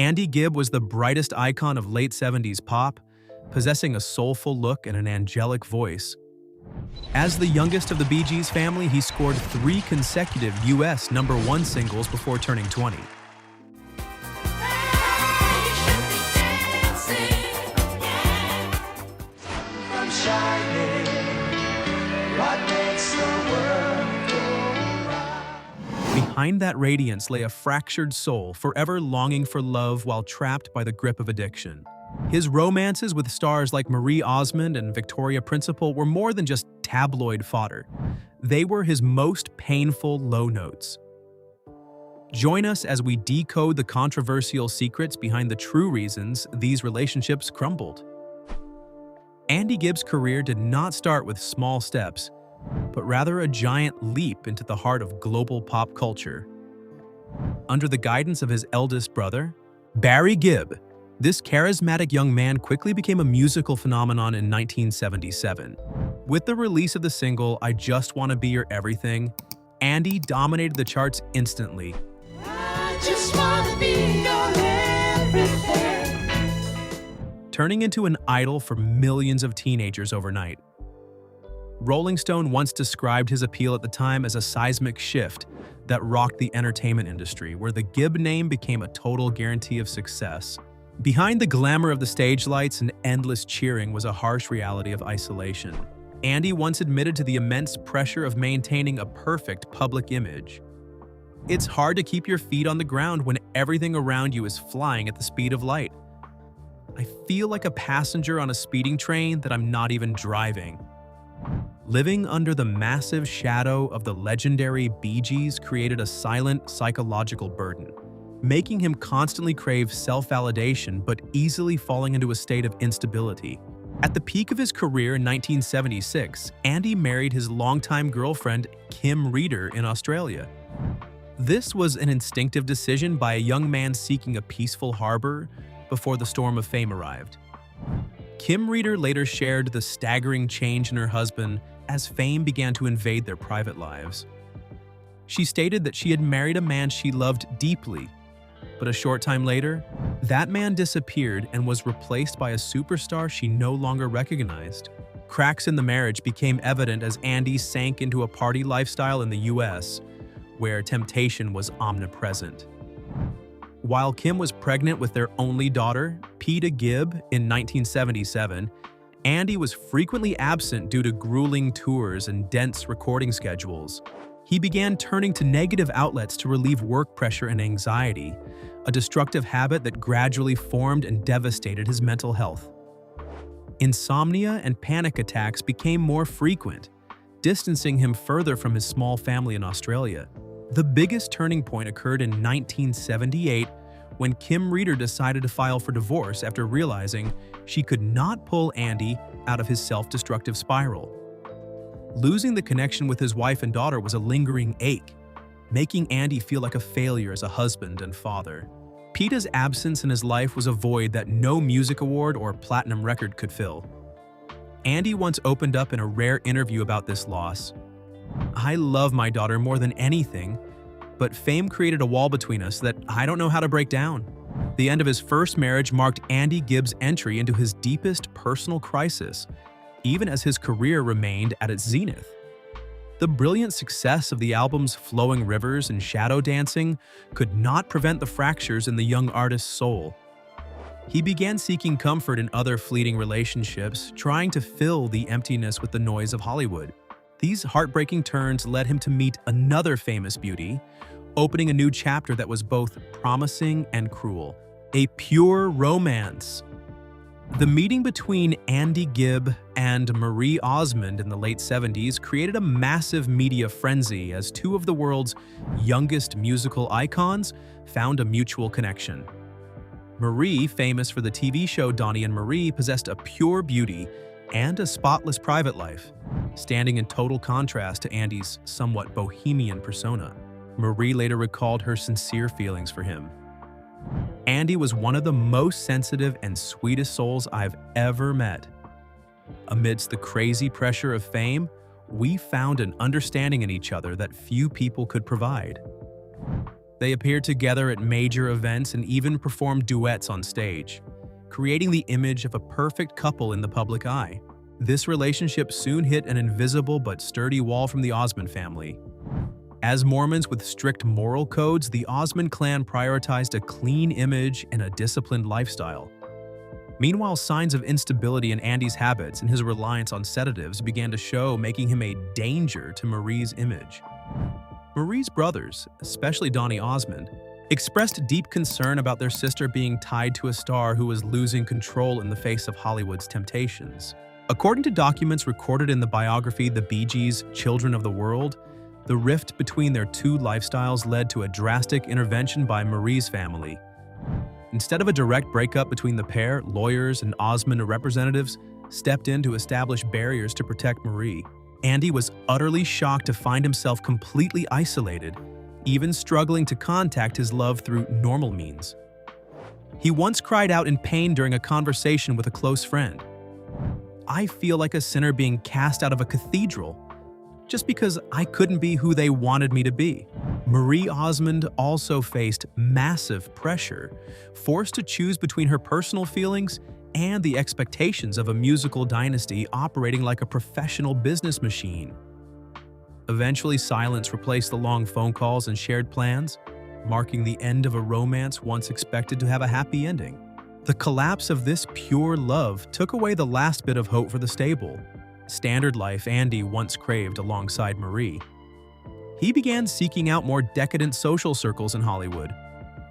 Andy Gibb was the brightest icon of late 70s pop, possessing a soulful look and an angelic voice. As the youngest of the Bee Gees family, he scored 3 consecutive U.S. #1 singles before turning 20. Behind that radiance lay a fractured soul, forever longing for love while trapped by the grip of addiction. His romances with stars like Marie Osmond and Victoria Principal were more than just tabloid fodder. They were his most painful low notes. Join us as we decode the controversial secrets behind the true reasons these relationships crumbled. Andy Gibb's career did not start with small steps, but rather a giant leap into the heart of global pop culture. Under the guidance of his eldest brother, Barry Gibb, this charismatic young man quickly became a musical phenomenon in 1977. With the release of the single "I Just Wanna Be Your Everything," Andy dominated the charts instantly. I just wanna be your everything. Turning into an idol for millions of teenagers overnight. Rolling Stone once described his appeal at the time as a seismic shift that rocked the entertainment industry, where the Gibb name became a total guarantee of success. Behind the glamour of the stage lights and endless cheering was a harsh reality of isolation. Andy once admitted to the immense pressure of maintaining a perfect public image. It's hard to keep your feet on the ground when everything around you is flying at the speed of light. I feel like a passenger on a speeding train that I'm not even driving. Living under the massive shadow of the legendary Bee Gees created a silent psychological burden, making him constantly crave self-validation but easily falling into a state of instability. At the peak of his career in 1976, Andy married his longtime girlfriend, Kim Reeder, in Australia. This was an instinctive decision by a young man seeking a peaceful harbor before the storm of fame arrived. Kim Reeder later shared the staggering change in her husband as fame began to invade their private lives. She stated that she had married a man she loved deeply, but a short time later, that man disappeared and was replaced by a superstar she no longer recognized. Cracks in the marriage became evident as Andy sank into a party lifestyle in the US, where temptation was omnipresent. While Kim was pregnant with their only daughter, Peta Gibb, in 1977, Andy was frequently absent due to grueling tours and dense recording schedules. He began turning to negative outlets to relieve work pressure and anxiety, a destructive habit that gradually formed and devastated his mental health. Insomnia and panic attacks became more frequent, distancing him further from his small family in Australia. The biggest turning point occurred in 1978 when Kim Reeder decided to file for divorce after realizing she could not pull Andy out of his self-destructive spiral. Losing the connection with his wife and daughter was a lingering ache, making Andy feel like a failure as a husband and father. Peta's absence in his life was a void that no music award or platinum record could fill. Andy once opened up in a rare interview about this loss. "I love my daughter more than anything, but fame created a wall between us that I don't know how to break down." The end of his first marriage marked Andy Gibb's entry into his deepest personal crisis, even as his career remained at its zenith. The brilliant success of the albums Flowing Rivers and Shadow Dancing could not prevent the fractures in the young artist's soul. He began seeking comfort in other fleeting relationships, trying to fill the emptiness with the noise of Hollywood. These heartbreaking turns led him to meet another famous beauty, opening a new chapter that was both promising and cruel. A pure romance. The meeting between Andy Gibb and Marie Osmond in the late 70s created a massive media frenzy as two of the world's youngest musical icons found a mutual connection. Marie, famous for the TV show Donnie and Marie, possessed a pure beauty and a spotless private life, standing in total contrast to Andy's somewhat bohemian persona. Marie later recalled her sincere feelings for him. "Andy was one of the most sensitive and sweetest souls I've ever met. Amidst the crazy pressure of fame, we found an understanding in each other that few people could provide." They appeared together at major events and even performed duets on stage, creating the image of a perfect couple in the public eye. This relationship soon hit an invisible but sturdy wall from the Osmond family. As Mormons with strict moral codes, the Osmond clan prioritized a clean image and a disciplined lifestyle. Meanwhile, signs of instability in Andy's habits and his reliance on sedatives began to show, making him a danger to Marie's image. Marie's brothers, especially Donny Osmond, expressed deep concern about their sister being tied to a star who was losing control in the face of Hollywood's temptations. According to documents recorded in the biography The Bee Gees' Children of the World, the rift between their two lifestyles led to a drastic intervention by Marie's family. Instead of a direct breakup between the pair, lawyers and Osmond representatives stepped in to establish barriers to protect Marie. Andy was utterly shocked to find himself completely isolated, even struggling to contact his love through normal means. He once cried out in pain during a conversation with a close friend. "I feel like a sinner being cast out of a cathedral, just because I couldn't be who they wanted me to be." Marie Osmond also faced massive pressure, forced to choose between her personal feelings and the expectations of a musical dynasty operating like a professional business machine. Eventually, silence replaced the long phone calls and shared plans, marking the end of a romance once expected to have a happy ending. The collapse of this pure love took away the last bit of hope for the stable, standard life Andy once craved alongside Marie. He began seeking out more decadent social circles in Hollywood,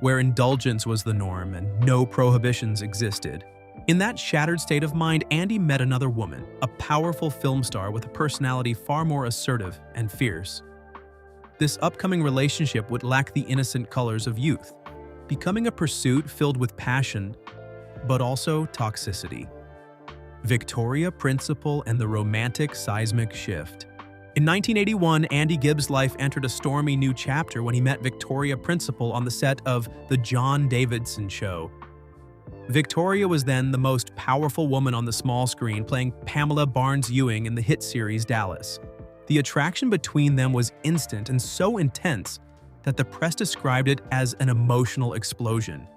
where indulgence was the norm and no prohibitions existed. In that shattered state of mind, Andy met another woman, a powerful film star with a personality far more assertive and fierce. This upcoming relationship would lack the innocent colors of youth, becoming a pursuit filled with passion, but also toxicity. Victoria Principal and the romantic seismic shift. In 1981, Andy Gibb's life entered a stormy new chapter when he met Victoria Principal on the set of The John Davidson Show. Victoria was then the most powerful woman on the small screen, playing Pamela Barnes-Ewing in the hit series Dallas. The attraction between them was instant and so intense that the press described it as an emotional explosion.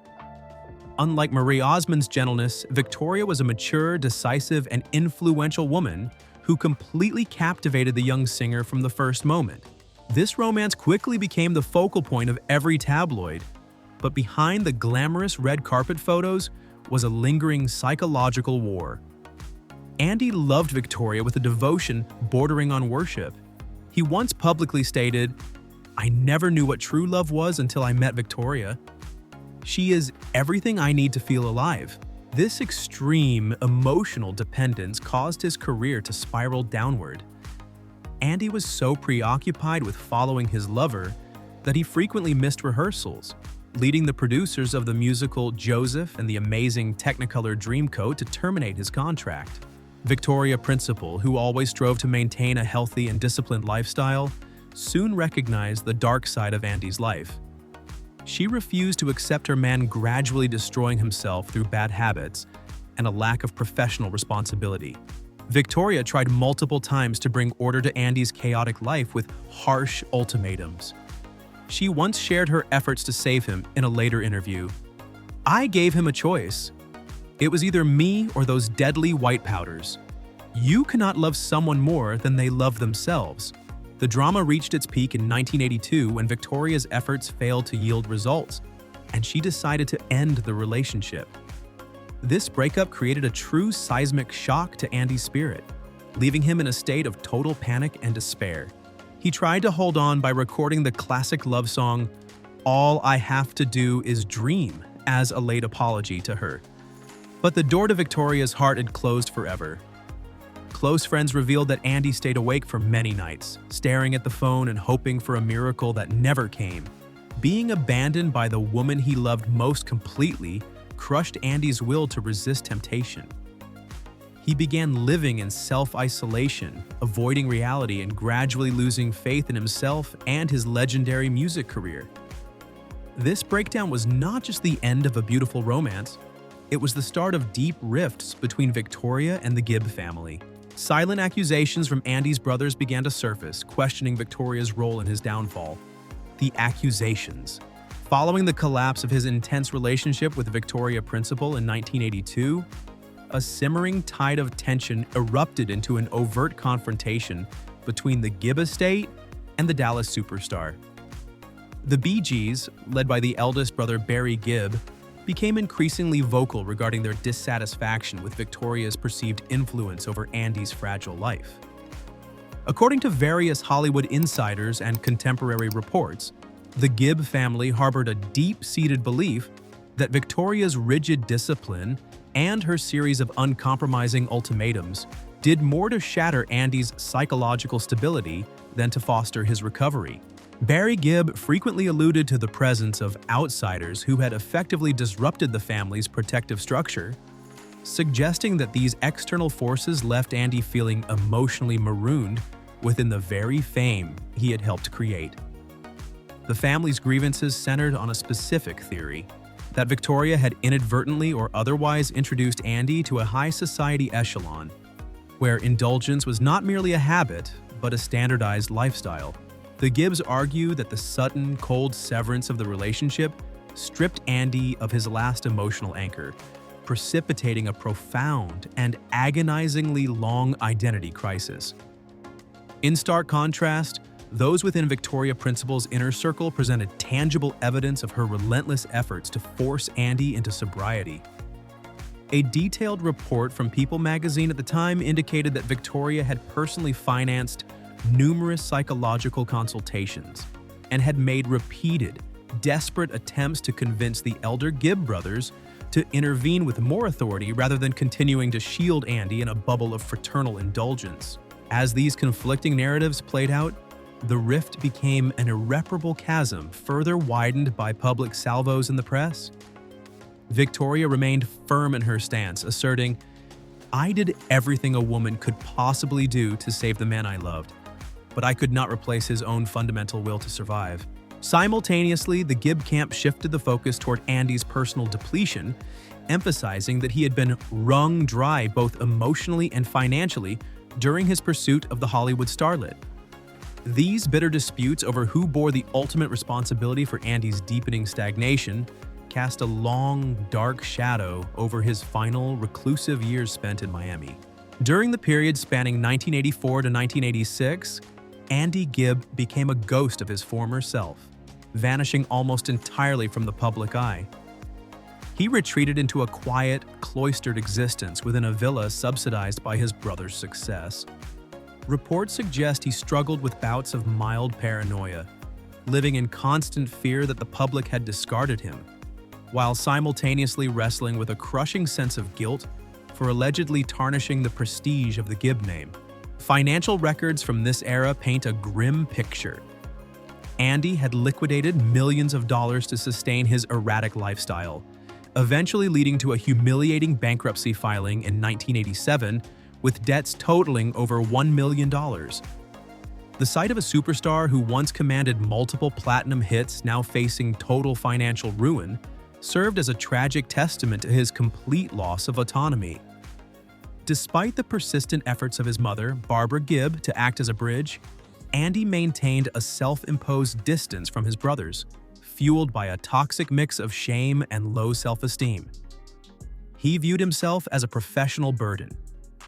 Unlike Marie Osmond's gentleness, Victoria was a mature, decisive, and influential woman who completely captivated the young singer from the first moment. This romance quickly became the focal point of every tabloid, but behind the glamorous red carpet photos was a lingering psychological war. Andy loved Victoria with a devotion bordering on worship. He once publicly stated, "I never knew what true love was until I met Victoria. She is everything I need to feel alive." This extreme emotional dependence caused his career to spiral downward. Andy was so preoccupied with following his lover that he frequently missed rehearsals, leading the producers of the musical Joseph and the amazing Technicolor Dreamcoat to terminate his contract. Victoria Principal, who always strove to maintain a healthy and disciplined lifestyle, soon recognized the dark side of Andy's life. She refused to accept her man gradually destroying himself through bad habits and a lack of professional responsibility. Victoria tried multiple times to bring order to Andy's chaotic life with harsh ultimatums. She once shared her efforts to save him in a later interview. "I gave him a choice. It was either me or those deadly white powders. You cannot love someone more than they love themselves." The drama reached its peak in 1982 when Victoria's efforts failed to yield results, and she decided to end the relationship. This breakup created a true seismic shock to Andy's spirit, leaving him in a state of total panic and despair. He tried to hold on by recording the classic love song, "All I Have to Do Is Dream," as a late apology to her. But the door to Victoria's heart had closed forever. Close friends revealed that Andy stayed awake for many nights, staring at the phone and hoping for a miracle that never came. Being abandoned by the woman he loved most completely crushed Andy's will to resist temptation. He began living in self-isolation, avoiding reality and gradually losing faith in himself and his legendary music career. This breakdown was not just the end of a beautiful romance, it was the start of deep rifts between Victoria and the Gibb family. Silent accusations from Andy's brothers began to surface, questioning Victoria's role in his downfall. The accusations. Following the collapse of his intense relationship with Victoria Principal in 1982, a simmering tide of tension erupted into an overt confrontation between the Gibb estate and the Dallas superstar. The Bee Gees, led by the eldest brother Barry Gibb, became increasingly vocal regarding their dissatisfaction with Victoria's perceived influence over Andy's fragile life. According to various Hollywood insiders and contemporary reports, the Gibb family harbored a deep-seated belief that Victoria's rigid discipline and her series of uncompromising ultimatums did more to shatter Andy's psychological stability than to foster his recovery. Barry Gibb frequently alluded to the presence of outsiders who had effectively disrupted the family's protective structure, suggesting that these external forces left Andy feeling emotionally marooned within the very fame he had helped create. The family's grievances centered on a specific theory: that Victoria had inadvertently or otherwise introduced Andy to a high society echelon, where indulgence was not merely a habit, but a standardized lifestyle. The Gibbs argue that the sudden, cold severance of the relationship stripped Andy of his last emotional anchor, precipitating a profound and agonizingly long identity crisis. In stark contrast, those within Victoria Principal's inner circle presented tangible evidence of her relentless efforts to force Andy into sobriety. A detailed report from People magazine at the time indicated that Victoria had personally financed numerous psychological consultations and had made repeated, desperate attempts to convince the elder Gibb brothers to intervene with more authority rather than continuing to shield Andy in a bubble of fraternal indulgence. As these conflicting narratives played out, the rift became an irreparable chasm further widened by public salvos in the press. Victoria remained firm in her stance, asserting, "I did everything a woman could possibly do to save the man I loved, but I could not replace his own fundamental will to survive." Simultaneously, the Gibb camp shifted the focus toward Andy's personal depletion, emphasizing that he had been wrung dry both emotionally and financially during his pursuit of the Hollywood starlet. These bitter disputes over who bore the ultimate responsibility for Andy's deepening stagnation cast a long, dark shadow over his final, reclusive years spent in Miami. During the period spanning 1984 to 1986, Andy Gibb became a ghost of his former self, vanishing almost entirely from the public eye. He retreated into a quiet, cloistered existence within a villa subsidized by his brother's success. Reports suggest he struggled with bouts of mild paranoia, living in constant fear that the public had discarded him, while simultaneously wrestling with a crushing sense of guilt for allegedly tarnishing the prestige of the Gibb name. Financial records from this era paint a grim picture. Andy had liquidated millions of dollars to sustain his erratic lifestyle, eventually leading to a humiliating bankruptcy filing in 1987 with debts totaling over $1 million. The sight of a superstar who once commanded multiple platinum hits now facing total financial ruin served as a tragic testament to his complete loss of autonomy. Despite the persistent efforts of his mother, Barbara Gibb, to act as a bridge, Andy maintained a self-imposed distance from his brothers, fueled by a toxic mix of shame and low self-esteem. He viewed himself as a professional burden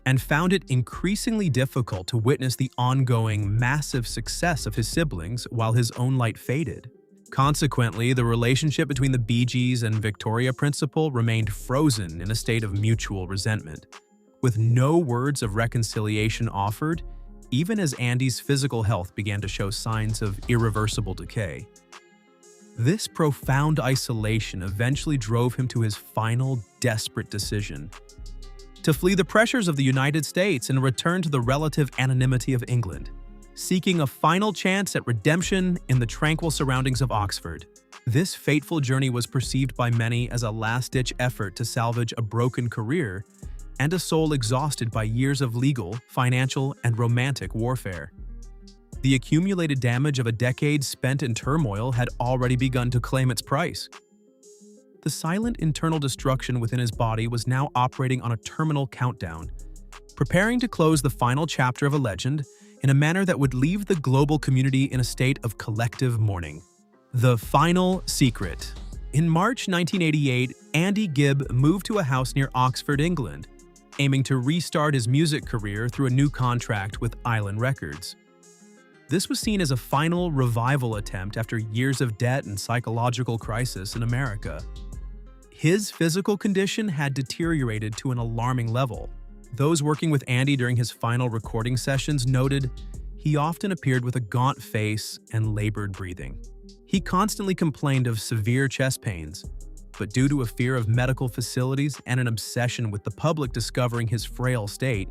and found it increasingly difficult to witness the ongoing, massive success of his siblings while his own light faded. Consequently, the relationship between the Bee Gees and Victoria Principal remained frozen in a state of mutual resentment, with no words of reconciliation offered, even as Andy's physical health began to show signs of irreversible decay. This profound isolation eventually drove him to his final, desperate decision: to flee the pressures of the United States and return to the relative anonymity of England, seeking a final chance at redemption in the tranquil surroundings of Oxford. This fateful journey was perceived by many as a last-ditch effort to salvage a broken career and a soul exhausted by years of legal, financial, and romantic warfare. The accumulated damage of a decade spent in turmoil had already begun to claim its price. The silent internal destruction within his body was now operating on a terminal countdown, preparing to close the final chapter of a legend in a manner that would leave the global community in a state of collective mourning. The Final Secret. In March 1988, Andy Gibb moved to a house near Oxford, England, aiming to restart his music career through a new contract with Island Records. This was seen as a final revival attempt after years of debt and psychological crisis in America. His physical condition had deteriorated to an alarming level. Those working with Andy during his final recording sessions noted he often appeared with a gaunt face and labored breathing. He constantly complained of severe chest pains, but due to a fear of medical facilities and an obsession with the public discovering his frail state,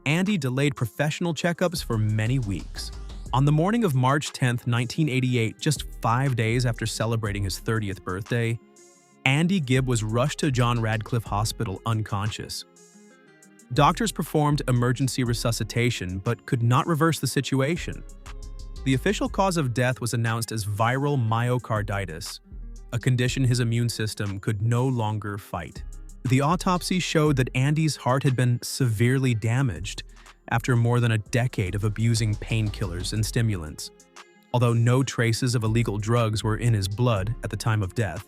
Andy delayed professional checkups for many weeks. On the morning of March 10, 1988, just 5 days after celebrating his 30th birthday, Andy Gibb was rushed to John Radcliffe Hospital unconscious. Doctors performed emergency resuscitation but could not reverse the situation. The official cause of death was announced as viral myocarditis, a condition his immune system could no longer fight. The autopsy showed that Andy's heart had been severely damaged after more than a decade of abusing painkillers and stimulants, although no traces of illegal drugs were in his blood at the time of death.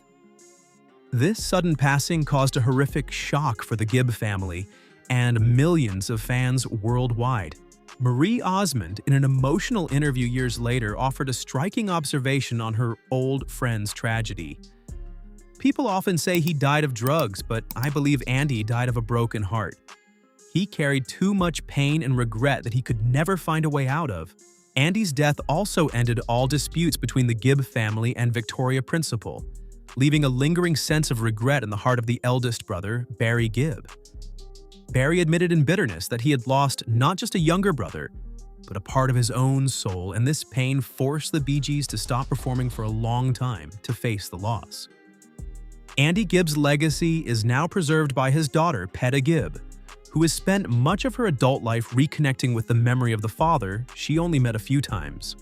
This sudden passing caused a horrific shock for the Gibb family and millions of fans worldwide. Marie Osmond, in an emotional interview years later, offered a striking observation on her old friend's tragedy. "People often say he died of drugs, but I believe Andy died of a broken heart. He carried too much pain and regret that he could never find a way out of." Andy's death also ended all disputes between the Gibb family and Victoria Principal, leaving a lingering sense of regret in the heart of the eldest brother, Barry Gibb. Barry admitted in bitterness that he had lost not just a younger brother, but a part of his own soul, and this pain forced the Bee Gees to stop performing for a long time to face the loss. Andy Gibb's legacy is now preserved by his daughter, Peta Gibb, who has spent much of her adult life reconnecting with the memory of the father she only met a few times.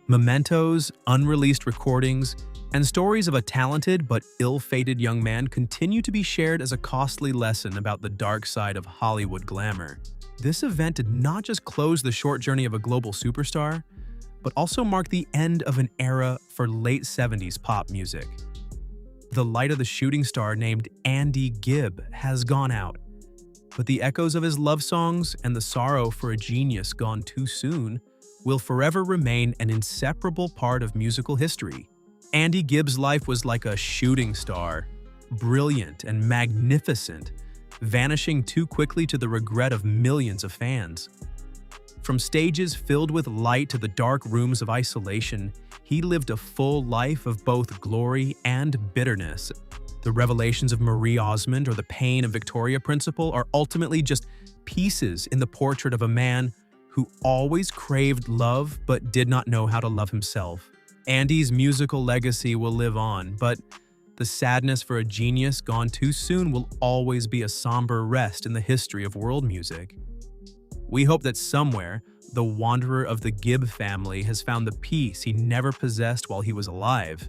Mementos, unreleased recordings, and stories of a talented but ill-fated young man continue to be shared as a costly lesson about the dark side of Hollywood glamour. This event did not just close the short journey of a global superstar, but also marked the end of an era for late 70s pop music. The light of the shooting star named Andy Gibb has gone out, but the echoes of his love songs and the sorrow for a genius gone too soon will forever remain an inseparable part of musical history. Andy Gibb's life was like a shooting star, brilliant and magnificent, vanishing too quickly to the regret of millions of fans. From stages filled with light to the dark rooms of isolation, he lived a full life of both glory and bitterness. The revelations of Marie Osmond or the pain of Victoria Principal are ultimately just pieces in the portrait of a man who always craved love but did not know how to love himself. Andy's musical legacy will live on, but the sadness for a genius gone too soon will always be a somber rest in the history of world music. We hope that somewhere, the wanderer of the Gibb family has found the peace he never possessed while he was alive.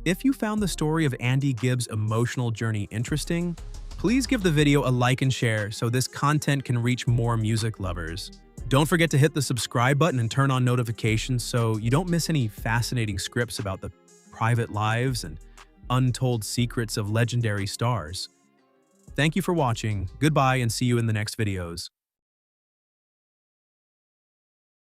If you found the story of Andy Gibb's emotional journey interesting, please give the video a like and share so this content can reach more music lovers. Don't forget to hit the subscribe button and turn on notifications so you don't miss any fascinating scripts about the private lives and untold secrets of legendary stars. Thank you for watching, goodbye, and see you in the next videos.